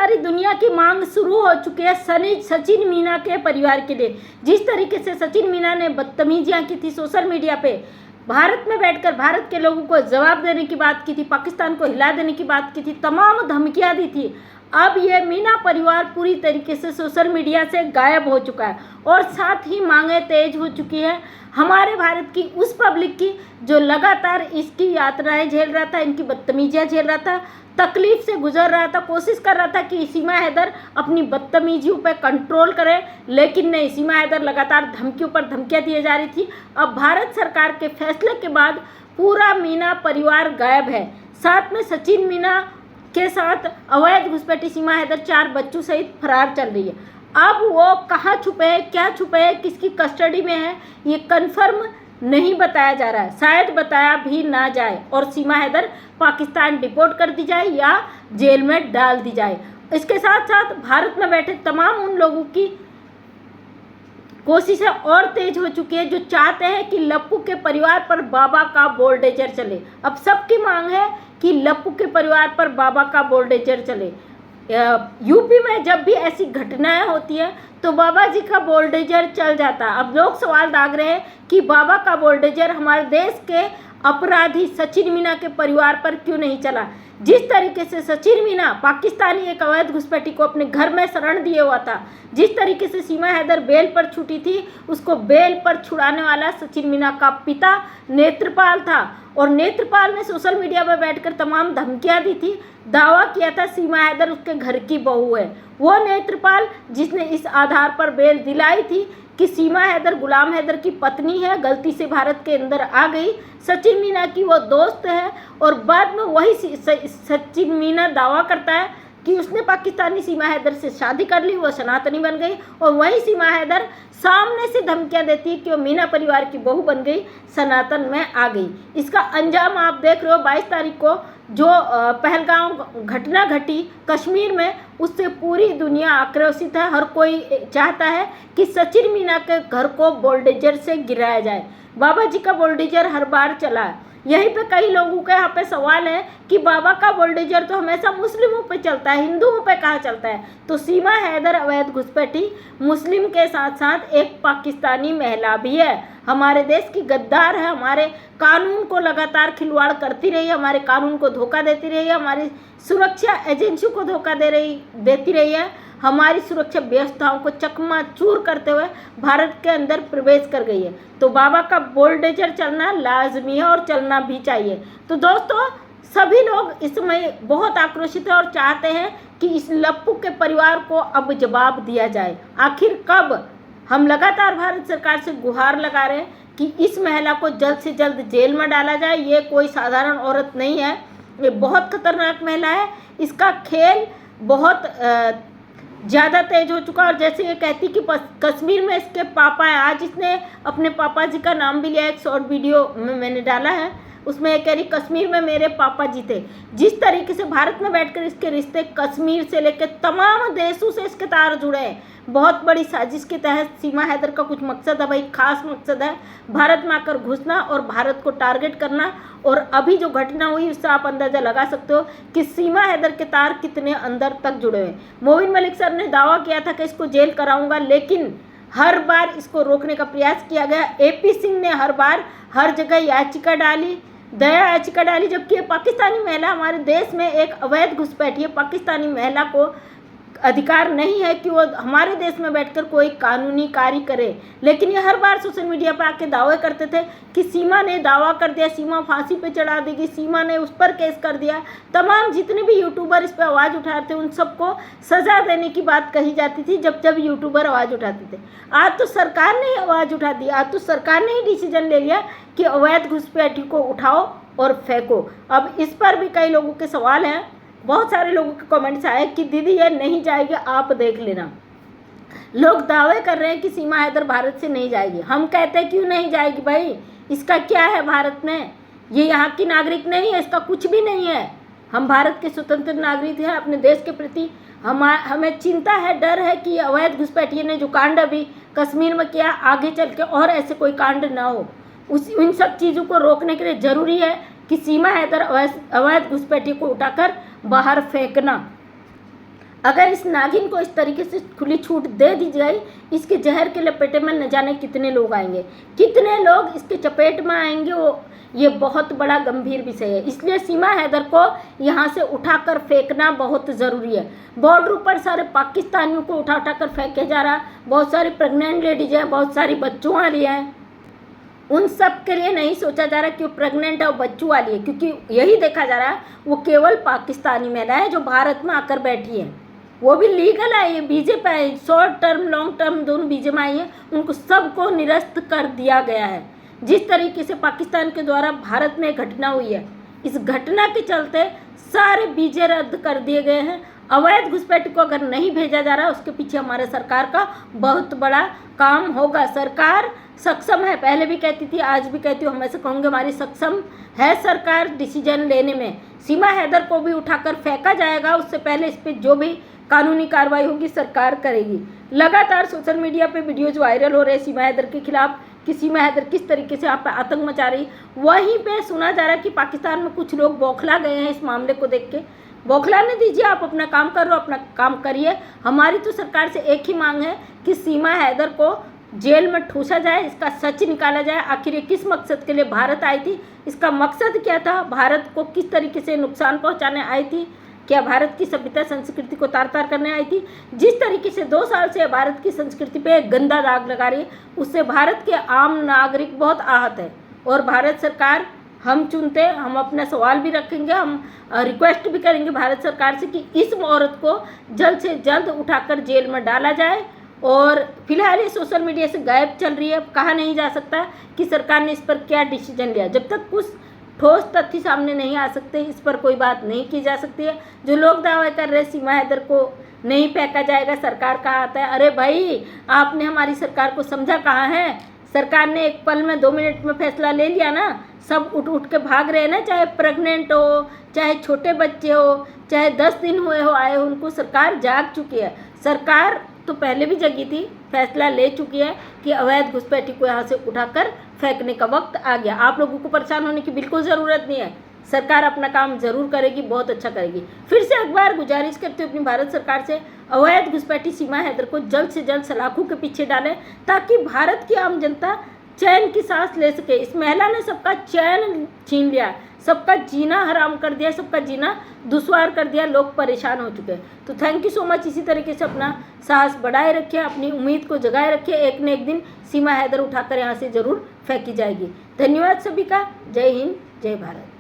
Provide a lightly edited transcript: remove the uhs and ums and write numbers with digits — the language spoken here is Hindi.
सारी दुनिया की मांग शुरू हो चुकी है सचिन मीना के परिवार के लिए। जिस तरीके से सचिन मीना ने बदतमीजियां की थी सोशल मीडिया पे, भारत में बैठकर भारत के लोगों को जवाब देने की बात की थी, पाकिस्तान को हिला देने की बात की थी, तमाम धमकियां दी थी, अब ये मीना परिवार पूरी तरीके से सोशल मीडिया से गायब हो चुका है और साथ ही मांगे तेज हो चुकी है हमारे भारत की उस पब्लिक की जो लगातार इसकी यातनाएं झेल रहा था, इनकी बदतमीजियां झेल रहा था, तकलीफ से गुजर रहा था, कोशिश कर रहा था कि सीमा हैदर अपनी बदतमीजियों पे कंट्रोल करे, लेकिन नहीं, सीमा हैदर लगातार धमकियों पर धमकियां दिए जा रही थी। अब भारत सरकार के फैसले के बाद पूरा मीना परिवार गायब है। साथ में सचिन मीना के साथ अवैध घुसपैठी सीमा हैदर 4 बच्चों सहित फरार चल रही है। अब वो कहाँ छुपे हैं, क्या छुपे हैं, किसकी कस्टडी में है, ये कन्फर्म नहीं बताया जा रहा है, शायद बताया भी ना जाए और सीमा हैदर पाकिस्तान डिपोर्ट कर दी जाए या जेल में डाल दी जाए। इसके साथ साथ भारत में बैठे तमाम उन लोगों की कोशिशें और तेज हो चुकी है जो चाहते हैं कि लप्पू के परिवार पर बाबा का बुलडोजर चले। अब सबकी मांग है कि लप्पू के परिवार पर बाबा का बुलडोजर चले। यूपी में जब भी ऐसी घटनाएं होती है तो बाबा जी का बुलडोजर चल जाता है। अब लोग सवाल दाग रहे हैं कि बाबा का बुलडोजर हमारे देश के अपराधी सचिन मीना के परिवार पर क्यों नहीं चला। जिस तरीके से सचिन मीना पाकिस्तानी एक अवैध घुसपैठी को अपने घर में शरण दिए हुआ था, जिस तरीके से सीमा हैदर बेल पर छूटी थी, उसको बेल पर छुड़ाने वाला सचिन मीना का पिता नेत्रपाल था और नेत्रपाल ने सोशल मीडिया पर बैठकर तमाम धमकियां दी थी, दावा किया था सीमा हैदर उसके घर की बहू है। वो नेत्रपाल जिसने इस आधार पर बेल दिलाई थी कि सीमा हैदर गुलाम हैदर की पत्नी है, गलती से भारत के अंदर आ गई, सचिन मीना की वो दोस्त है और बाद में वही सचिन मीना दावा करता है कि उसने पाकिस्तानी सीमा हैदर से शादी कर ली, वो सनातनी बन गई और वही सीमा हैदर सामने से धमकियां देती है कि वो मीना परिवार की बहू बन गई, सनातन में आ गई। इसका अंजाम आप देख रहे हो। 22 तारीख को जो पहलगाम घटना घटी कश्मीर में, उससे पूरी दुनिया आक्रोशित है। हर कोई चाहता है कि सचिन मीना के घर को बुलडोजर से गिराया जाए। बाबा जी का बुलडोजर हर बार चला है। यहीं पे कई लोगों के यहाँ पे सवाल है कि बाबा का बुलडोजर तो हमेशा मुस्लिमों पे चलता है, हिंदुओं पे कहाँ चलता है। तो सीमा हैदर अवैध घुसपैठी मुस्लिम के साथ साथ एक पाकिस्तानी महिला भी है, हमारे देश की गद्दार है, हमारे कानून को लगातार खिलवाड़ करती रही है, हमारे कानून को धोखा देती रही है, हमारी सुरक्षा एजेंसियों को धोखा देती रही है, हमारी सुरक्षा व्यवस्थाओं को चकनाचूर करते हुए भारत के अंदर प्रवेश कर गई है। तो बाबा का बुलडोजर चलना लाजमी है और चलना भी चाहिए। तो दोस्तों, सभी लोग इस समय बहुत आक्रोशित हैं और चाहते हैं कि इस लप्पू के परिवार को अब जवाब दिया जाए। आखिर कब? हम लगातार भारत सरकार से गुहार लगा रहे हैं कि इस महिला को जल्द से जल्द जेल में डाला जाए। ये कोई साधारण औरत नहीं है, ये बहुत खतरनाक महिला है। इसका खेल बहुत ज़्यादा तेज हो चुका और जैसे ये कहती कि कश्मीर में इसके पापा हैं। आज इसने अपने पापा जी का नाम भी लिया, एक शॉर्ट वीडियो में मैंने डाला है, उसमें कह रही कश्मीर में मेरे पापा जी थे। जिस तरीके से भारत में बैठकर इसके रिश्ते कश्मीर से लेकर तमाम देशों से इसके तार जुड़े हैं। बहुत बड़ी साजिश के तहत सीमा हैदर का कुछ मकसद है भाई, खास मकसद है भारत में आकर घुसना और भारत को टारगेट करना। और अभी जो घटना हुई उससे आप अंदाज़ा लगा सकते हो कि सीमा हैदर के तार कितने अंदर तक जुड़े हुए हैं। मोबिन मलिक सर ने दावा किया था कि इसको जेल कराऊंगा, लेकिन हर बार इसको रोकने का प्रयास किया गया। AP सिंह ने हर बार हर जगह याचिका डाली, दया याचिका डाली, जबकि ये पाकिस्तानी महिला हमारे देश में एक अवैध घुसपैठी है। पाकिस्तानी महिला को अधिकार नहीं है कि वो हमारे देश में बैठकर कोई कानूनी कार्य करे, लेकिन ये हर बार सोशल मीडिया पर आके दावे करते थे कि सीमा ने दावा कर दिया, सीमा फांसी पे चढ़ा देगी, सीमा ने उस पर केस कर दिया। तमाम जितने भी यूट्यूबर इस पर आवाज़ उठाते थे उन सबको सज़ा देने की बात कही जाती थी जब जब यूट्यूबर आवाज़ उठाते थे। आज तो सरकार ने आवाज़ उठा दी, आज तो सरकार ने ही डिसीजन ले लिया कि अवैध घुसपैठी को उठाओ और फेंको। अब इस पर भी कई लोगों के सवाल हैं। बहुत सारे लोगों के कमेंट्स आए कि दीदी ये नहीं जाएगी, आप देख लेना। लोग दावे कर रहे हैं कि सीमा हैदर भारत से नहीं जाएगी। हम कहते हैं क्यों नहीं जाएगी भाई, इसका क्या है भारत में? ये यहाँ की नागरिक नहीं है, इसका कुछ भी नहीं है। हम भारत के स्वतंत्र नागरिक हैं। अपने देश के प्रति हमें चिंता है, डर है कि अवैध घुसपैठियों ने जो कांड अभी कश्मीर में किया, आगे चल के और ऐसे कोई कांड ना हो। उन सब चीज़ों को रोकने के लिए ज़रूरी है कि सीमा हैदर अवैध घुसपैठी को उठाकर बाहर फेंकना। अगर इस नागिन को इस तरीके से खुली छूट दे दी जाए, इसके जहर के लपेटे में न जाने कितने लोग आएंगे, कितने लोग इसके चपेट में आएंगे, वो ये बहुत बड़ा गंभीर विषय है। इसलिए सीमा हैदर को यहाँ से उठाकर फेंकना बहुत ज़रूरी है। बॉर्डर पर सारे पाकिस्तानियों को उठा कर फेंके जा रहा, बहुत सारी प्रेग्नेंट लेडीज हैं, बहुत सारी बच्चों वाली हैं, उन सब के लिए नहीं सोचा जा रहा कि वो प्रेग्नेंट है और बच्चों वाली है, क्योंकि यही देखा जा रहा है वो केवल पाकिस्तानी महिलाएं जो भारत में आकर बैठी हैं, वो भी लीगल आई है, वीजे पे आई, शॉर्ट टर्म लॉन्ग टर्म दोनों वीजे में आई है, उनको सबको निरस्त कर दिया गया है। जिस तरीके से पाकिस्तान के द्वारा भारत में घटना हुई है, इस घटना के चलते सारे वीजे रद्द कर दिए गए हैं। अवैध घुसपैठ को अगर नहीं भेजा जा रहा, उसके पीछे हमारे सरकार का बहुत बड़ा काम होगा। सरकार सक्षम है, पहले भी कहती थी, आज भी कहती हूँ, हमेशा कहूँगी हमारी सक्षम है सरकार डिसीजन लेने में। सीमा हैदर को भी उठाकर फेंका जाएगा, उससे पहले इस पर जो भी कानूनी कार्रवाई होगी सरकार करेगी। लगातार सोशल मीडिया पे वीडियोज वायरल हो रहे हैं सीमा हैदर के खिलाफ कि सीमा हैदर किस तरीके से यहाँ पर आतंक मचा रही। वहीं पे सुना जा रहा है कि पाकिस्तान में कुछ लोग बौखला गए हैं इस मामले को देख के। बौखलाने दीजिए, आप अपना काम करो, अपना काम करिए। हमारी तो सरकार से एक ही मांग है कि सीमा हैदर को जेल में ठूसा जाए, इसका सच निकाला जाए। आखिर ये किस मकसद के लिए भारत आई थी, इसका मकसद क्या था, भारत को किस तरीके से नुकसान पहुंचाने आई थी, क्या भारत की सभ्यता संस्कृति को तार तार करने आई थी। जिस तरीके से 2 साल से भारत की संस्कृति पे एक गंदा दाग लगा रही है, उससे भारत के आम नागरिक बहुत आहत है। और भारत सरकार हम चुनते, हम अपना सवाल भी रखेंगे, हम रिक्वेस्ट भी करेंगे भारत सरकार से कि इस औरत को जल्द से जल्द उठाकर जेल में डाला जाए। और फिलहाल ये सोशल मीडिया से गायब चल रही है, कहा नहीं जा सकता कि सरकार ने इस पर क्या डिसीजन लिया। जब तक कुछ ठोस तथ्य सामने नहीं आ सकते, इस पर कोई बात नहीं की जा सकती है। जो लोग दावा कर रहे सीमा हैदर को नहीं फेंका जाएगा, सरकार कहाँ आता है, अरे भाई आपने हमारी सरकार को समझा कहाँ है। सरकार ने एक पल में 2 मिनट में फैसला ले लिया ना, सब उठ उठ के भाग रहे हैं ना, चाहे प्रेग्नेंट हो, चाहे छोटे बच्चे हो, चाहे 10 दिन हुए हो आए हो, उनको सरकार जाग चुकी है। सरकार तो पहले भी जगी थी, फैसला ले चुकी है कि अवैध घुसपैठी को यहाँ से उठाकर फेंकने का वक्त आ गया। आप लोगों को परेशान होने की बिल्कुल ज़रूरत नहीं है, सरकार अपना काम जरूर करेगी, बहुत अच्छा करेगी। फिर से एक बार गुजारिश करती हूँ अपनी भारत सरकार से, अवैध घुसपैठी सीमा हैदर को जल्द से जल्द सलाखों के पीछे डालें, ताकि भारत की आम जनता चैन की सांस ले सके। इस महिला ने सबका चैन छीन लिया, सबका जीना हराम कर दिया, सबका जीना दुश्वार कर दिया, लोग परेशान हो चुके हैं। तो थैंक यू सो मच। इसी तरीके से अपना साहस बढ़ाए रखिए, अपनी उम्मीद को जगाए रखिए, एक न एक दिन सीमा हैदर उठाकर यहाँ से ज़रूर फेंकी जाएगी। धन्यवाद सभी का। जय हिंद, जय भारत।